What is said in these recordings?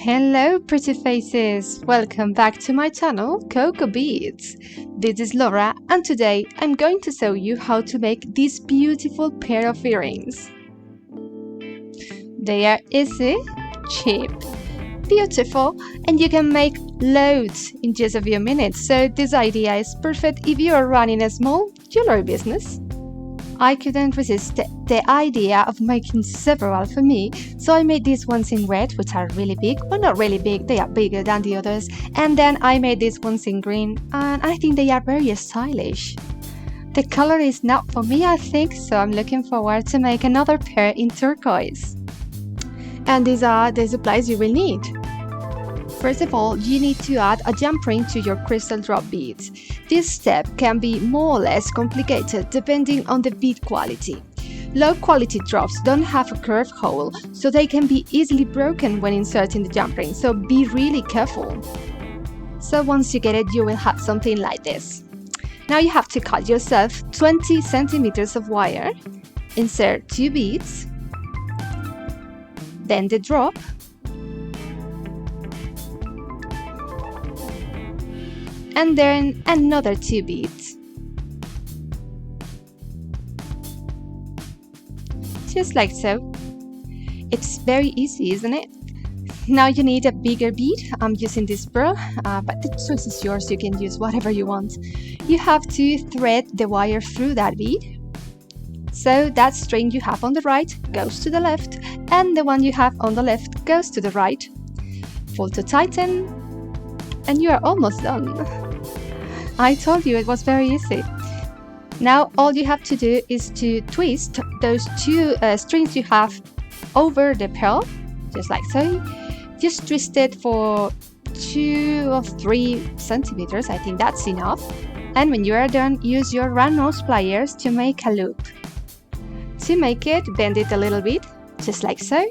Hello pretty faces! Welcome back to my channel Coco Beads. This is Laura and today I'm going to show you how to make this beautiful pair of earrings. They are easy, cheap, beautiful, and you can make loads in just a few minutes, so this idea is perfect if you are running a small jewelry business. I couldn't resist the idea of making several for me, so I made these ones in red, which are really big. Well, not really big, they are bigger than the others. And then I made these ones in green, and I think they are very stylish. The color is not for me, I think, so I'm looking forward to make another pair in turquoise. And these are the supplies you will need. First of all, you need to add a jump ring to your crystal drop beads. This step can be more or less complicated depending on the bead quality. Low quality drops don't have a curved hole, so they can be easily broken when inserting the jump ring, so be really careful. So once you get it, you will have something like this. Now you have to cut yourself 20 centimeters of wire, insert 2 beads, then the drop, and then another 2 beads. Just like so. It's very easy, isn't it? Now you need a bigger bead. I'm using this pearl, but the choice is yours. You can use whatever you want. You have to thread the wire through that bead. So that string you have on the right goes to the left, and the one you have on the left goes to the right. Pull to tighten, and you are almost done. I told you it was very easy. Now all you have to do is to twist those 2 strings you have over the pearl, just like so. Just twist it for 2 or 3 centimeters, I think that's enough. And when you are done, use your round nose pliers to make a loop. To make it, bend it a little bit, just like so.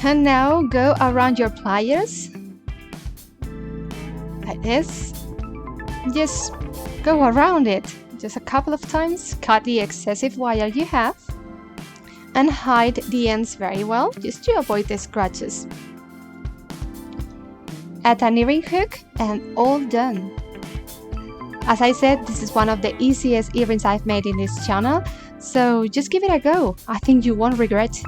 And now go around your pliers, like this. Just go around it just a couple of times, cut the excessive wire you have, and hide the ends very well, just to avoid the scratches. Add an earring hook and all done. As I said, this is one of the easiest earrings I've made in this channel, so just give it a go. I think you won't regret.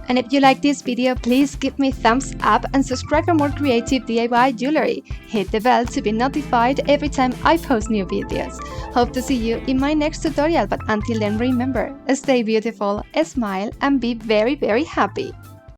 And if you like this video, please give me a thumbs up and subscribe for more creative DIY jewelry. Hit the bell to be notified every time I post new videos. Hope to see you in my next tutorial, but until then remember, stay beautiful, smile and be very, very happy.